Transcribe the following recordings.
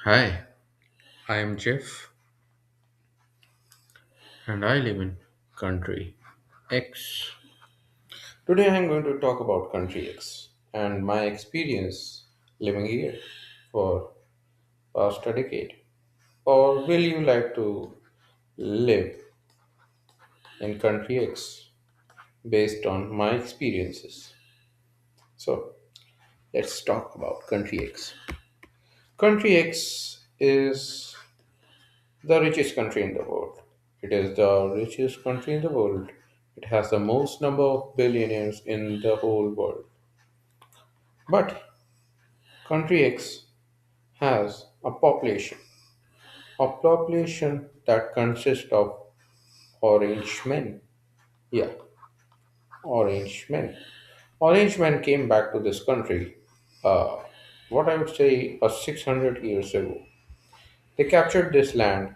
Hi, I am Jeff and I live in country X. Today I am going to talk about country X and my experience living here for past a decade. Or will you like to live in country X based on my experiences? So let's talk about country X. Country X is the richest country in the world. It is the richest country in the world. It has the most number of billionaires in the whole world. But country X has a population that consists of orange men. Yeah, orange men. Orange men came back to this country, uh, what I would say, 600 years ago. They captured this land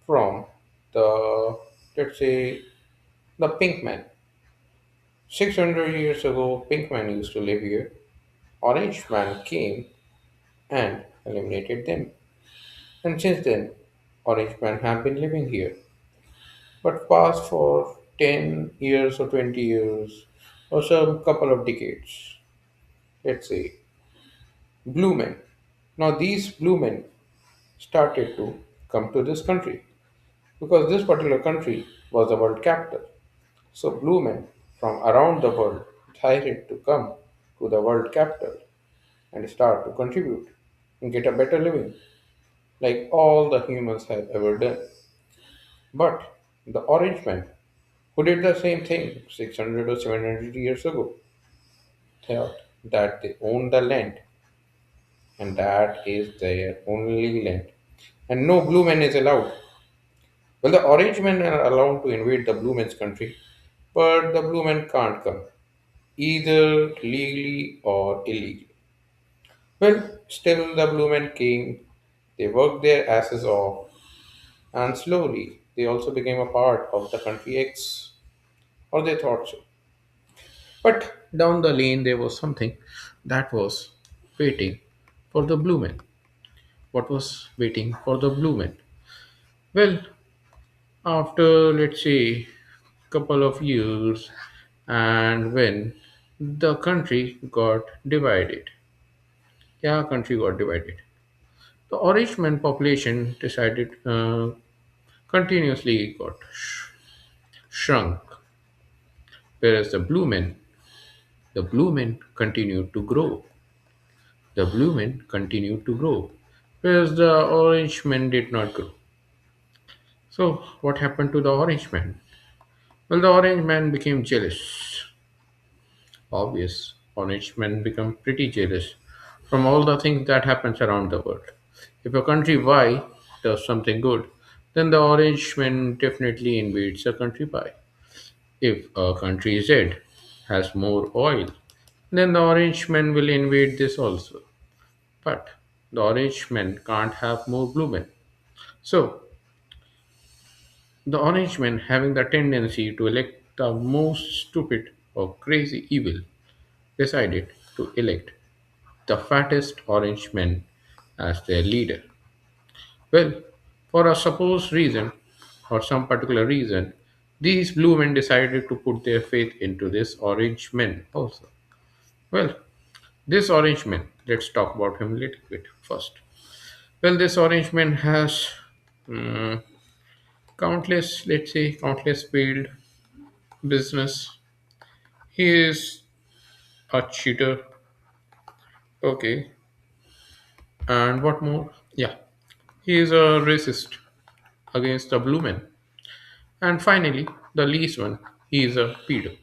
from the, let's say, the pink man. 600 years ago, pink man used to live here. Orange man came and eliminated them. And since then, orange men have been living here. But past for 10 years or 20 years or some couple of decades, let's say, blue men. Now these blue men started to come to this country because this particular country was the world capital. So blue men from around the world decided to come to the world capital and start to contribute and get a better living like all the humans have ever done. But the orange man, who did the same thing 600 or 700 years ago, thought that they own the land and that is their only land. And no blue man is allowed. Well, the orange men are allowed to invade the blue man's country, but the blue men can't come, either legally or illegally. Well, still the blue men came, they worked their asses off, and slowly they also became a part of the country X, or they thought so. But down the lane there was something that was waiting for the blue men. What was waiting for the blue men? Well, after let's say couple of years and when the country got divided. Yeah, country got divided. The orange man population decided continuously got shrunk, whereas the blue men continued to grow. The blue men continued to grow, whereas the orange men did not grow. So, what happened to the orange man? Well, the orange man became jealous. Obvious, orange men become pretty jealous from all the things that happens around the world. If a country Y does something good, then the orange man definitely invades the country Y. If a country Z has more oil, then the orange men will invade this also. But the orange men can't have more blue men. So the orange men, having the tendency to elect the most stupid or crazy evil, decided to elect the fattest orange men as their leader. Well, for a supposed reason or some particular reason, these blue men decided to put their faith into this orange men also. Well, this orange man, let's talk about him a little bit first. Well, this orange man has mm, countless, let's say, countless failed business. He is a cheater. Okay, and what more? Yeah, he is a racist against the blue men. And finally, the least one, he is a pedo.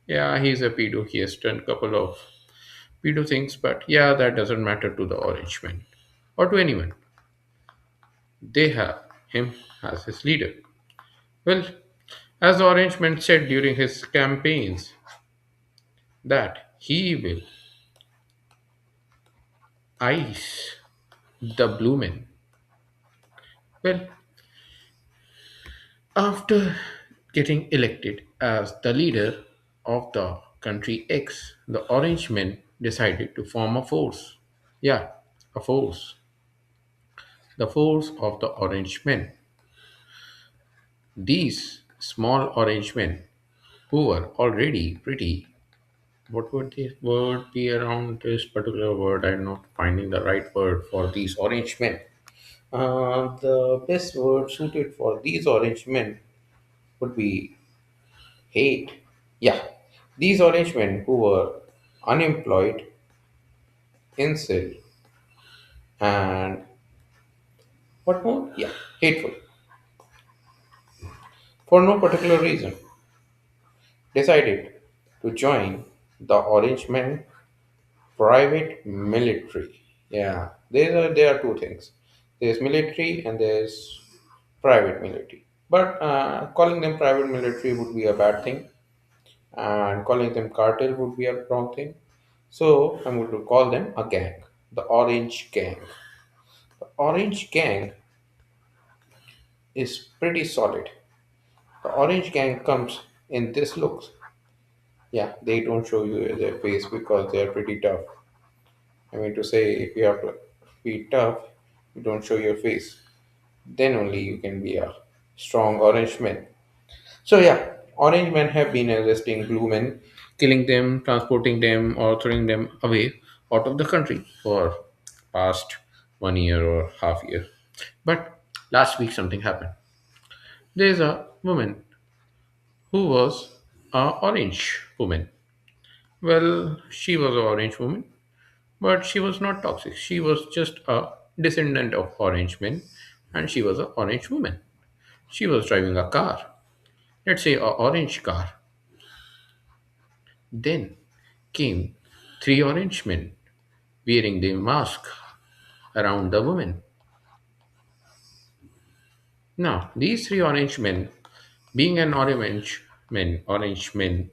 Yeah, he's a pedo. He has done a couple of pedo things, but yeah, that doesn't matter to the orange man or to anyone. They have him as his leader. Well, as the orange man said during his campaigns, that he will ice the blue men. Well, after getting elected as the leader of the country X, the orange men decided to form a force. Yeah, a force. The force of the orange men. These small orange men, who were already pretty, what would this word be around this particular word? I'm not finding the right word for these orange men. The best word suited for these orange men would be hate. Yeah, these orange men who were unemployed, incel, and what more? Yeah, hateful. For no particular reason, decided to join the Orange Men private military. Yeah, there are two things. There's military and there's private military. But calling them private military would be a bad thing, and calling them cartel would be a wrong thing. So I'm going to call them a gang, the Orange Gang. The Orange Gang is pretty solid. The Orange Gang comes in this looks. Yeah, they don't show you their face because they are pretty tough. I mean to say, if you have to be tough, you don't show your face. Then only you can be a strong orange man. So yeah, orange men have been arresting blue men, killing them, transporting them, or throwing them away out of the country for past 1 year or half year. But last week something happened. There's a woman who was a orange woman. Well, she was an orange woman, but she was not toxic. She was just a descendant of orange men, and she was an orange woman. She was driving a car, let's say a orange car. Then came three orange men wearing the mask around the woman. Now, these three orange men, being an orange men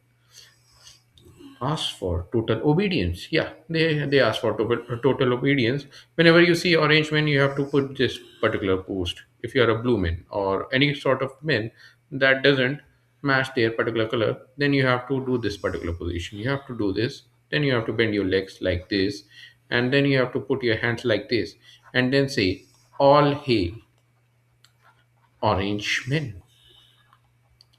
ask for total obedience. Yeah, they ask for total obedience. Whenever you see orange men, you have to put this particular post. If you are a blue man or any sort of men that doesn't match their particular color, then you have to do this particular position. You have to do this. Then you have to bend your legs like this, and then you have to put your hands like this, and then say, "All hail, orange men."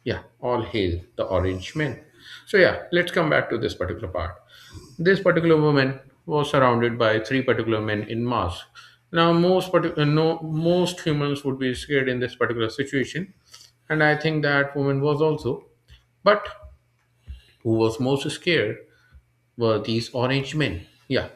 Yeah, all hail the orange men. So yeah, let's come back to this particular part. This particular woman was surrounded by three particular men in mass. Now, no, most humans would be scared in this particular situation, and I think that woman was also. But who was most scared were these orange men. Yeah,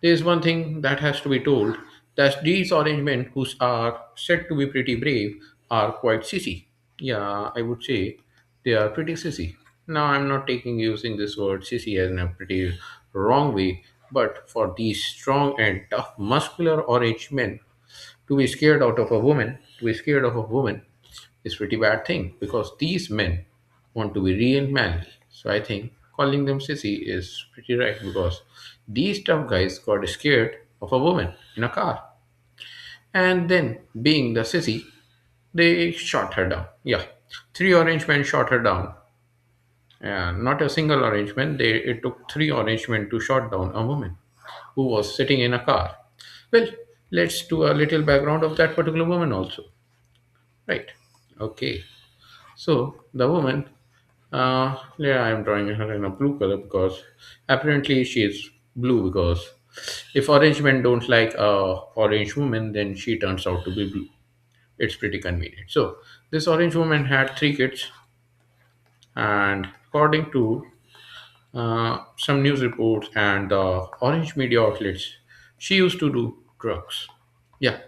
there's one thing that has to be told, that these orange men who are said to be pretty brave are quite sissy. Yeah, I would say they are pretty sissy. Now, I'm not taking using this word sissy as in a pretty wrong way, but for these strong and tough, muscular orange men to be scared out of a woman, to be scared of a woman is pretty bad thing because these men want to be real manly. So I think calling them sissy is pretty right because these tough guys got scared of a woman in a car. And then, being the sissy, they shot her down. Yeah, three orange men shot her down. And not a single arrangement. It took three orange men to shot down a woman who was sitting in a car. Well, let's do a little background of that particular woman also. Right. Okay. So the woman, yeah, I'm drawing her in a blue color because apparently she is blue because if orange men don't like a orange woman, then she turns out to be blue. It's pretty convenient. So this orange woman had three kids, and according to some news reports and orange media outlets, she used to do drugs. Yeah.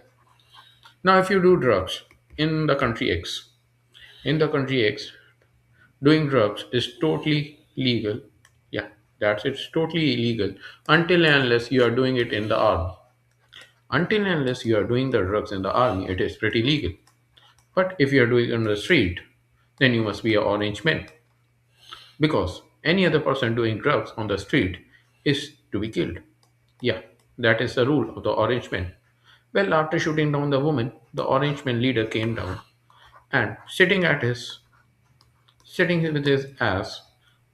Now, if you do drugs in the country X, in the country X, doing drugs is totally legal. Yeah, that's it's totally illegal until and unless you are doing it in the army. Until and unless you are doing the drugs in the army, it is pretty legal. But if you are doing it on the street, then you must be an orange man because any other person doing drugs on the street is to be killed. Yeah, that is the rule of the orange man. Well, after shooting down the woman, the orange man leader came down and sitting with his ass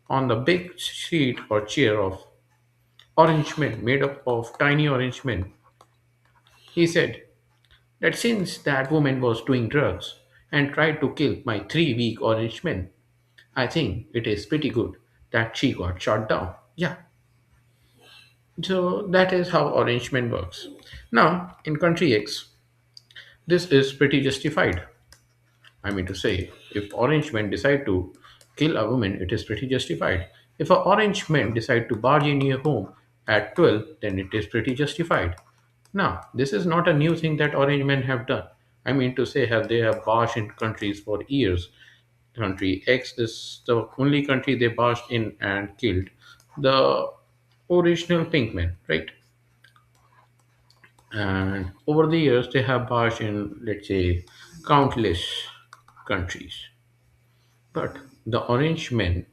on the big seat or chair of orange men made up of tiny orange men. He said, that since that woman was doing drugs and tried to kill my 3 week orange men, I think it is pretty good that she got shot down. Yeah, so that is how arrangement works. Now, in country X, this is pretty justified. I mean to say, if orange men decide to kill a woman, it is pretty justified. If a orange men decide to barge in your home at 12, then it is pretty justified. Now, this is not a new thing that orange men have done. I mean to say, have they have barged in countries for years. Country X is the only country they barged in and killed the original pink men, right? And over the years, they have barged in, let's say, countless countries. But the orange man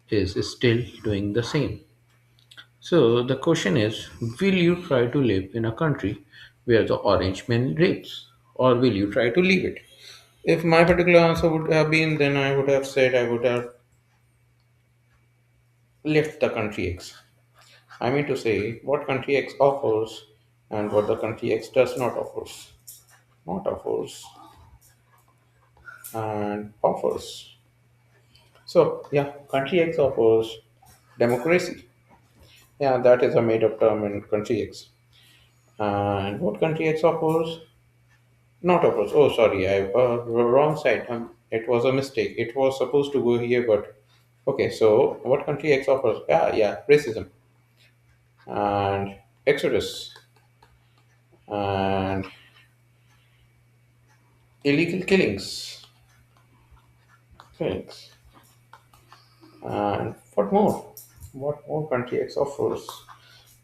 is still doing the same. So the question is, will you try to live in a country where the orange man rapes? Or will you try to leave it? If my particular answer would have been, then I would have said I would have left the country X. I mean to say, what country X offers and what the country X does not offers. Not offers and offers. So, yeah, country X offers democracy. Yeah, that is a made up term in country X. And what country X offers? Not offers. Oh, sorry, I wrong side. It was a mistake. It was supposed to go here, but okay. So, what country X offers? Yeah, racism and exodus and illegal killings, killings, and what more? What more country X offers?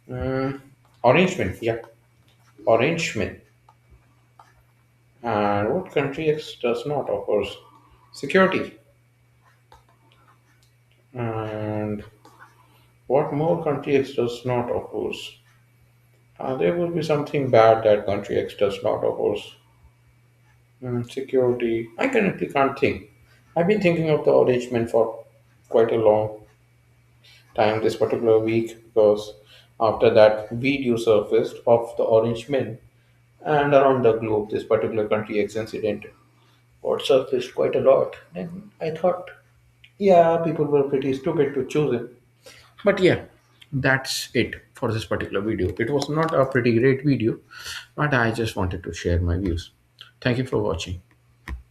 Mm, arrangement. Yeah, arrangement. And what country X does not offers? Security. And what more country X does not oppose? There will be something bad that country X does not oppose. Security. I currently can't think. I've been thinking of the arrangement for quite a long time this particular week because after that video surfaced of the orange men and around the globe, this particular country X incident got surfaced quite a lot. And I thought, yeah, people were pretty stupid to choose it. But yeah, that's it for this particular video. It was not a pretty great video, but I just wanted to share my views. Thank you for watching.